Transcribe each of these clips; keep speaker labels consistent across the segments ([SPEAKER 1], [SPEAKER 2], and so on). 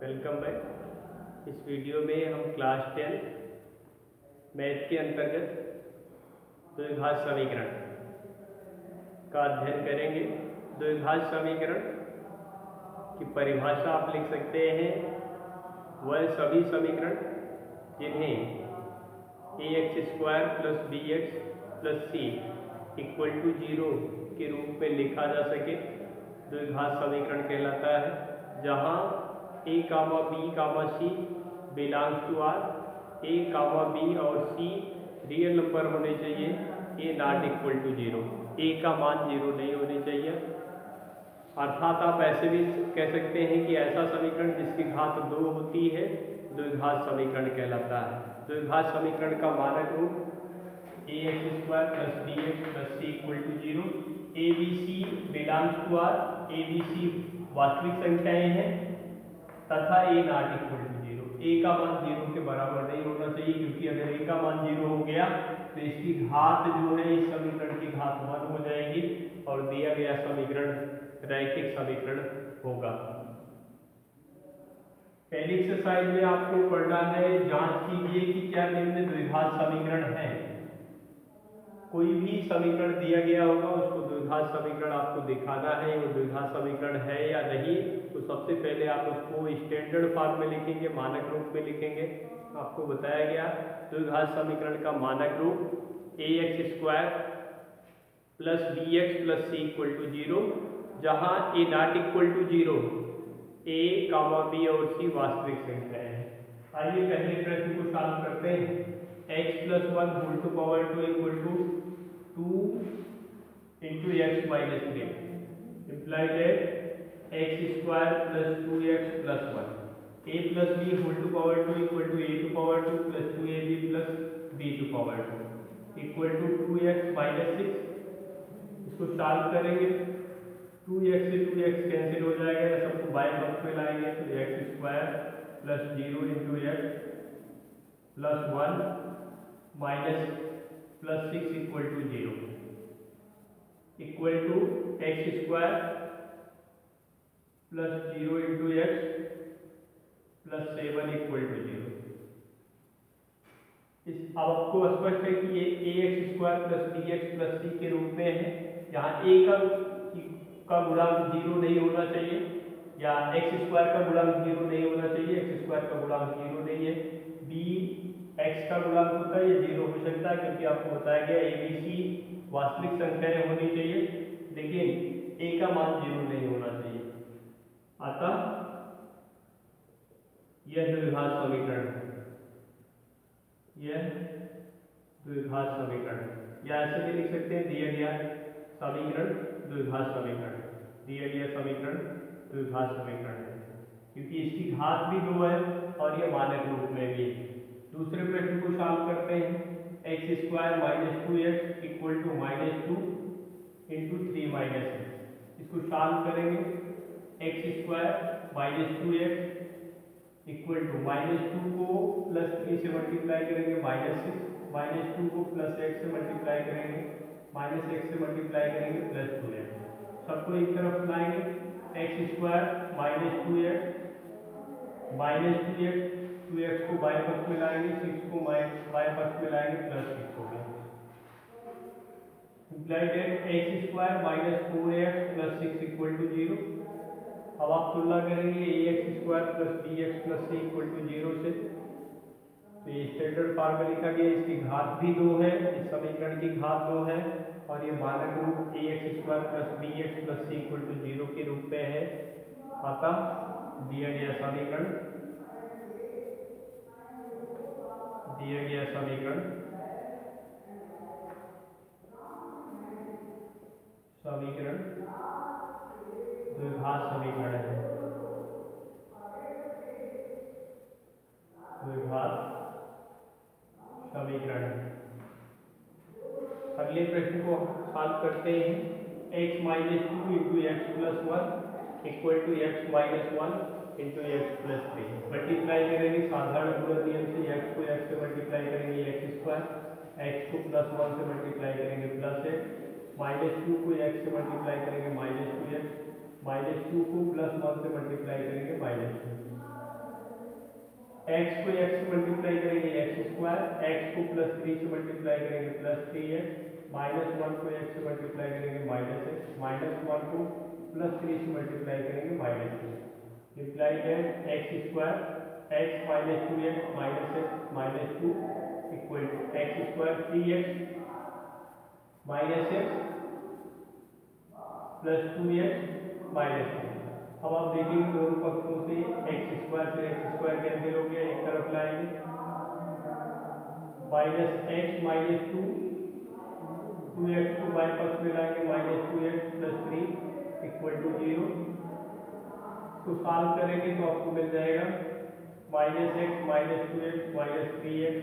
[SPEAKER 1] Welcome back. इस video में हम क्लास 10 मैथ के अंतर्गत द्विघात समीकरण का अध्ययन करेंगे। द्विघात समीकरण की परिभाषा आप लिख सकते हैं, वह सभी समीकरण जिन्हें ax² + bx + c = 0 के रूप में लिखा जा सके द्विघात समीकरण कहलाता है। जहाँ a, b, c belongs to R, a, b और c रियल नंबर होने चाहिए, a not equal to 0, a का मान 0 नहीं होने चाहिए। अर्थात आप ऐसे भी कह सकते हैं कि ऐसा समीकरण जिसकी घात 2 होती है द्विघात समीकरण कहलाता है। द्विघात समीकरण का मानक रूप ax² + bx + c = 0, a b c belongs to R, a b c वास्तविक संख्याएं हैं तथा a not equal to 0, a का मान 0 के बराबर नहीं होना चाहिए, क्योंकि अगर a का मान 0 हो गया तो इसकी घात जो है इस समीकरण की घात 1 हो जाएगी और दिया गया समीकरण रैखिक समीकरण होगा। पहली एक्सरसाइज में आपको पढ़ना है, जांच कीजिए कि क्या निम्न द्विघात समीकरण है। कोई भी समीकरण दिया गया होगा उसको द्विघात समीकरण आपको दिखाना है, वो द्विघात समीकरण है या नहीं। तो सबसे पहले आप उसको स्टैंडर्ड फॉर्म में लिखेंगे, मानक रूप में लिखेंगे। आपको बताया गया द्विघात समीकरण का मानक रूप ax² + bx + c = 0, जहाँ a not equal to 0, a, b और c वास्तविक संख्याएं हैं। आइए पहले प्रश्न को सॉल्व करते हैं। x + 1 whole to power 2 = 2 into x minus 3 implied that x² + 2x + 1, a plus b whole to power 2 = a to power 2 plus 2ab plus b to power 2 equal to 2x minus 6। इसको solve करेंगे, 2x से 2x cancel हो जाएगा, सबको बाएं पक्ष में लाएंगे तो x² + 0 into x plus 1 minus plus 6 equal to 0 equal to x² plus 0 into x plus 7 equal to 0। इस अब आपको स्पष्ट है कि ये ax² plus bx plus c के रूप में है। यहाँ a का गुणांक 0 नहीं होना चाहिए, या x² का गुणांक 0 नहीं होना चाहिए, x² का गुणांक 0 नहीं है। b x का गुणांक होता है, ये 0 हो सकता है क्योंकि आपको बताया गया a b c वास्तविक संख्याएं होनी चाहिए, लेकिन a का मान 0 नहीं होना चाहिए। अतः यह द्विघात समीकरण है, यह द्विघात समीकरण, या ऐसे भी लिख सकते हैं दिया गया समीकरण द्विघात समीकरण, दिया गया समीकरण द्विघात समीकरण है, क्योंकि इसकी घात भी 2 है और यह मानक रूप में भी है। दूसरे प्रश्न को सॉल्व करते हैं। x² - 2x = -2 into 3 - 6। इसको सॉल्व करेंगे, x² - 2x इक्वल टू -2 को +3 से मल्टीप्लाई करेंगे -6, -2 को +x से मल्टीप्लाई करेंगे -x से मल्टीप्लाई करेंगे +2x, सबको एक तरफ लाएंगे। x² - 2x 2x को बाएं पक्ष में लाएंगे, 6 को बाएं पक्ष में लाएंगे +6 हो गया। implied that x² - 4x + 6 = 0। अब आप तुलना करेंगे ax² + bx + c = 0 से, तो ये स्टैंडर्ड फॉर्म में लिखा गया, इसकी घात भी 2 है, इस समीकरण की घात 2 है और ये मानक रूप ax² + bx + c = 0 के रूप में है। अतः दिया गया समीकरण द्विघात समीकरण है, द्विघात समीकरण है। अगले प्रश्न को सॉल्व करते हैं। x - 2 into x plus 1 equal to x minus 1 into x plus 3। Multiply करेंगे साधारण गुणन नियम से, x को x से मल्टीप्लाई करेंगे x², x को +1 से मल्टीप्लाई करेंगे +x, -2 को x से मल्टीप्लाई करेंगे -2x, -2 को +1 से मल्टीप्लाई करेंगे -2। x को x से मल्टीप्लाई करेंगे x स्क्वायर, x को प्लस 3 से मल्टीप्लाई करेंगे प्लस 3x, -1 को x से मल्टीप्लाई करेंगे -x, -1 को प्लस 3 से मल्टीप्लाई करेंगे -3, imply that x square x minus 2x minus x minus 2 equal to x square 3x minus x plus 2x minus 3। अब आप देखिए दोनों पक्षों से x स्क्वायर कैंसिल हो गया, एक तरफ लाएंगे माइनस x माइनस 2x को बाएं पक्ष में लाएंगे minus 2x plus 3 equal to 0। तो सॉल्व करेंगे तो आपको मिल जाएगा minus x minus 2x minus 3x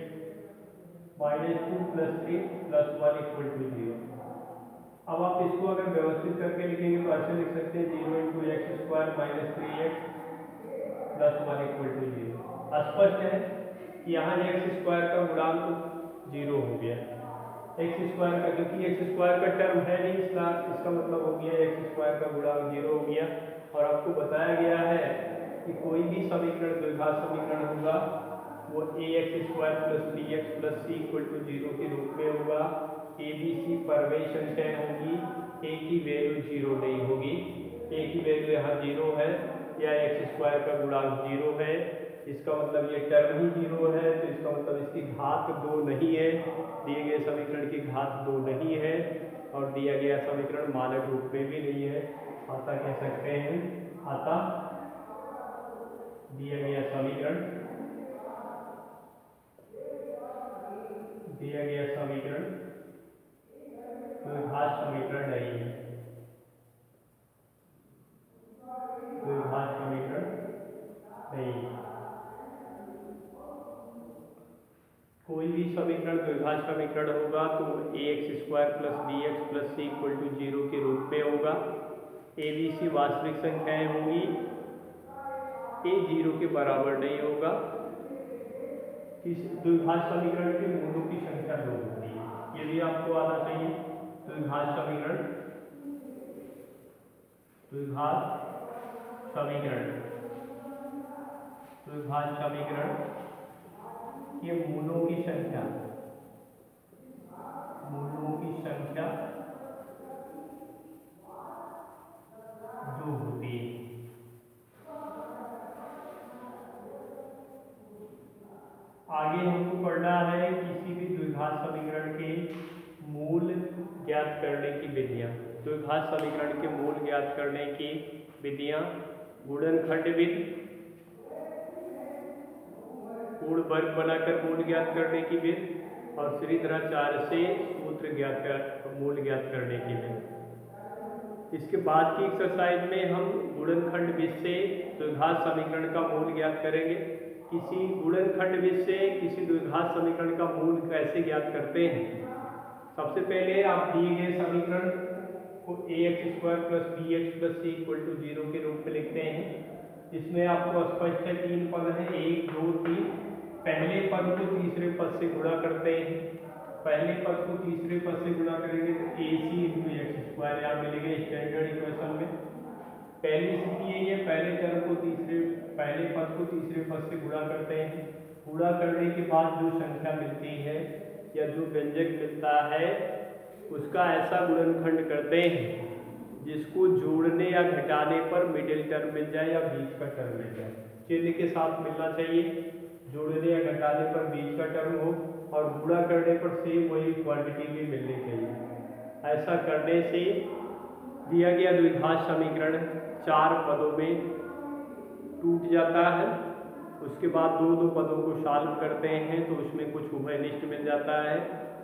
[SPEAKER 1] minus 2 plus 3 plus 1 equal to 0। अब आप इसको अगर व्यवस्थित करके लिखेंगे तो ऐसे लिख सकते हैं 0 into X square minus 3x plus 1 equal to 0। स्पष्ट है कि यहाँ एक्स स्क्वायर का गुणांक 0 हो गया, एक्स स्क्वायर का, क्योंकि एक्स स्क्वायर का टर्म है नहीं, इसका मतलब हो गया एक्स स्क्वायर का गुणांक 0 हो गया। और आपको बताया गया है कि कोई भी समीकरण द्विघात समीकरण होगा वो A X square plus B X plus C equal to 0 के रूप में होगा। ए बी सी परवेश संख्याएं होंगी, ए की वैल्यू 0 नहीं होगी, ए की वैल्यू यहाँ 0 है या एक्स स्क्वायर का गुणांक 0 है, इसका मतलब ये टर्म ही 0 है, तो इसका मतलब इसकी घात 2 नहीं है, दिए गए समीकरण की घात 2 नहीं है और दिया गया समीकरण मानक रूप में भी नहीं है। अतः कह सकते हैं अतः दिया गया समीकरण द्विघात समीकरण नहीं है, द्विघात समीकरण नहीं है। कोई भी समीकरण द्विघात समीकरण होगा तो A X square plus B X plus C equal to 0 के रूप में होगा। ए बी सी वास्तविक संख्याएं होंगी, ए 0 के बराबर नहीं होगा। इस द्विघात समीकरण के मूलों की संख्या 2 होती है, ये भी आपको आना चाहिए। द्विघात समीकरण के मूलों की संख्या 2 होती है। आगे हमको पढ़ना है किसी भी द्विघात समीकरण के मूल ज्ञात करने की विधियां। द्विघात समीकरण के मूल ज्ञात करने की विधियां: गुणनखंड विधि, पूर्ण वर्ग बनाकर मूल ज्ञात करने की विधि और श्रीधराचार्य से सूत्र मूल ज्ञात करने की विधि। इसके बाद की एक्सरसाइज में हम गुणनखंड विधि से द्विघात समीकरण का मूल ज्ञात करेंगे। किसी गुणनखंड विधि से किसी द्विघात समीकरण का मूल कैसे ज्ञात करते हैं। सबसे पहले आप दिए गए समीकरण को A X square plus B X plus C equal to 0 के रूप में लिखते हैं। इसमें आपको स्पष्ट है 3 पद है, 1 2 3। पहले पद को तीसरे पद से गुणा करते हैं, पहले पद को तीसरे पद से गुणा करेंगे तो ए सी इंटू एक्स स्क्वायर यहाँ मिलेगा स्टैंडर्ड इक्वेशन में। पहली स्थिति यही है, पहले पद को तीसरे पद से गुणा करते हैं। गुणा करने के बाद जो संख्या मिलती है या जो व्यंजक मिलता है उसका ऐसा गुणनखंड करते हैं जिसको जोड़ने या घटाने पर मिडिल टर्म मिल जाए या बीच का टर्म मिल जाए। चिन्ह के साथ मिलना चाहिए, जोड़ने या घटाने पर बीच का टर्म हो और गुणा करने पर सेम वही क्वांटिटी भी मिलनी चाहिए। ऐसा करने से दिया गया द्विघात समीकरण 4 पदों में टूट जाता है। उसके बाद 2 पदों को सॉल्व करते हैं तो उसमें कुछ उभयनिष्ठ मिल जाता है,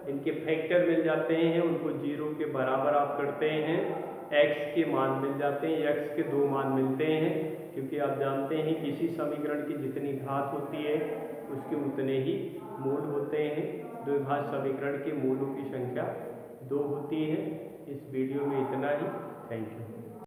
[SPEAKER 1] इनके फैक्टर मिल जाते हैं, उनको 0 के बराबर आप करते हैं, x के मान मिल जाते हैं, x के 2 मान मिलते हैं। क्योंकि आप जानते हैं किसी समीकरण की जितनी घात होती है उसके उतने ही मूल होते हैं। द्विघात समीकरण के मूलों की संख्या 2 होती है। इस वीडियो में इतना ही। Thank you.